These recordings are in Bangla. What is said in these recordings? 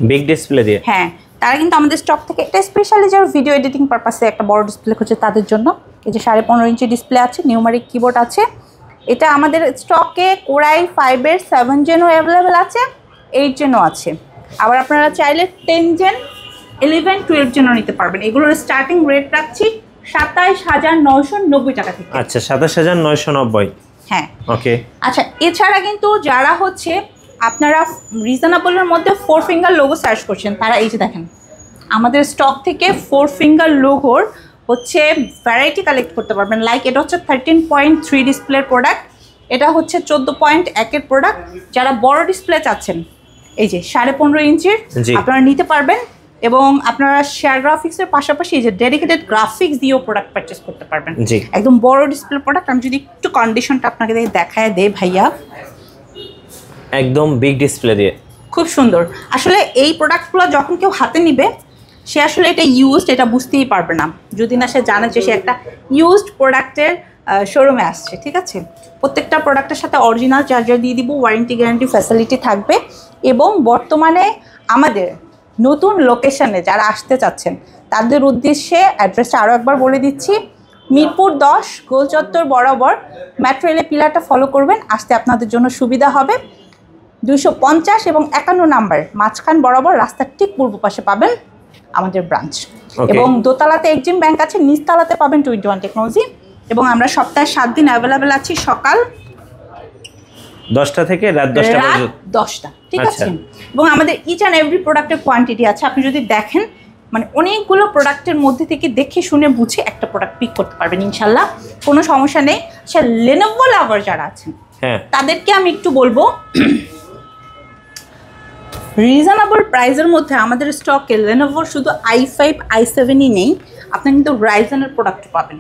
বিগ ডিসপ্লে দিয়ে। হ্যাঁ, তারা কিন্তু আমাদের স্টক থেকে, এটা স্পেশালি যারা ভিডিও এডিটিং পারপাসে একটা বড় ডিসপ্লে খুঁজছে তাদের জন্য। এই যে 15.5 ইঞ্চি ডিসপ্লে আছে, নিউমারিক কিবোর্ড আছে। এটা আমাদের স্টকে কোরাই 5-এর 7 জেনও অ্যাভেলেবেল আছে, 8 জেনও আছে। আবার আপনারা চাইলে 10 জেন, 11, 12 জেনও নিতে পারবেন। এগুলোর স্টার্টিং রেট রাখছি 27,990 টাকা থেকে। আচ্ছা, 27,990। হ্যাঁ, ওকে। আচ্ছা, এছাড়া কিন্তু যারা হচ্ছে আপনারা রিজনেবলের মধ্যে 4 ফিঙ্গার লোগো সার্চ করছেন, তারা এই যে দেখেন আমাদের স্টক থেকে 4 ফিঙ্গার লোগোর হচ্ছে ভ্যারাইটি কালেক্ট করতে পারবেন। লাইক এটা হচ্ছে 13.3 ডিসপ্লের প্রোডাক্ট, এটা হচ্ছে 14.1-এর প্রোডাক্ট। যারা বড় ডিসপ্লে চাচ্ছেন, এই যে 15.5 ইঞ্চির আপনারা নিতে পারবেন। এবং আপনারা শেয়ার গ্রাফিক্সের পাশাপাশি এই যে ডেডিকেটেড গ্রাফিক্স দিয়েও প্রোডাক্ট পারচেস করতে পারবেন। একদম বড় ডিসপ্লে প্রোডাক্ট। আমি যদি একটু কন্ডিশনটা আপনাকে দেখায় দেই ভাইয়া, একদম বিগ ডিসপ্লে দিয়ে খুব সুন্দর। আসলে এই প্রোডাক্টগুলো যখন কেউ হাতে নিবে, সে আসলে এটা ইউজড এটা বুঝতেই পারবে না যদি না সে জানে যে সে একটা ইউজড প্রোডাক্টের শোরুমে আসছে। ঠিক আছে, প্রত্যেকটা প্রোডাক্টের সাথে অরিজিনাল চার্জার দিয়ে দিব, ওয়ারেন্টি গ্যারান্টি ফ্যাসিলিটি থাকবে। এবং বর্তমানে আমাদের নতুন লোকেশনে যারা আসতে চাচ্ছেন তাদের উদ্দেশ্যে অ্যাড্রেসটা আরও একবার বলে দিচ্ছি। মিরপুর 10 গোল চত্বর বরাবর মেট্রো রেলের পিলারটা ফলো করবেন, আসতে আপনাদের জন্য সুবিধা হবে। 250 এবং 51 নাম্বার মাঝখান বরাবর রাস্তার ঠিক পূর্ব পাশে পাবেন আমাদের ব্রাঞ্চ। এবং দোতলাতে এক্সিম ব্যাংক আছে, নিচতলাতে পাবেন 21 টেকনোলজি। এবং আমরা সপ্তাহে 7 দিন অ্যাভেলেবেল আছি, সকাল 10টা থেকে রাত 10টা পর্যন্ত। 10টা, ঠিক আছে। এবং আমাদের ইচ অ্যান্ড এভরি প্রোডাক্টের কোয়ান্টিটি আছে। আপনি যদি দেখেন, মানে অনেকগুলো প্রোডাক্টের মধ্যে থেকে দেখে শুনে বুঝে একটা প্রোডাক্ট পিক করতে পারবেন ইনশাল্লাহ, কোনো সমস্যা নেই। সে লেনোভো লাভার যারা আছেন তাদেরকে আমি একটু বলবো, রিজনেবল প্রাইসের মধ্যে আমাদের স্টকে লেনোভোর শুধু i5 i7ই নেই, আপনারা কিন্তু রাইজেনের প্রোডাক্ট পাবেন।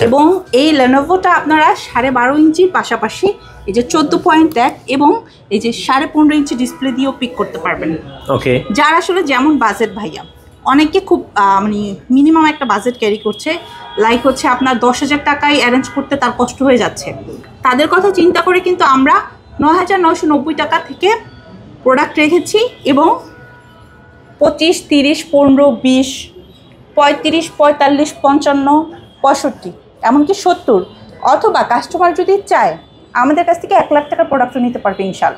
এবং এই লেনোভোটা আপনারা 12.5 ইঞ্চির পাশাপাশি এই যে 14.1 এবং এই যে 15.5 ইঞ্চি ডিসপ্লে দিয়েও পিক করতে পারবেন। ওকে, যার আসলে যেমন বাজেট ভাইয়া, অনেকে খুব মানে মিনিমাম একটা বাজেট ক্যারি করছে, লাইক হচ্ছে আপনার 10,000 টাকায় অ্যারেঞ্জ করতে তার কষ্ট হয়ে যাচ্ছে, তাদের কথা চিন্তা করে কিন্তু আমরা 9,990 টাকা থেকে প্রোডাক্ট রেখেছি। এবং 25, 30, 15, 20, 35, 45, 55, 65, এমনকি 70, অথবা কাস্টমার যদি চায় আমাদের কাছ থেকে 1 লাখ টাকার প্রোডাক্টও নিতে পারবে ইনশাল্লাহ।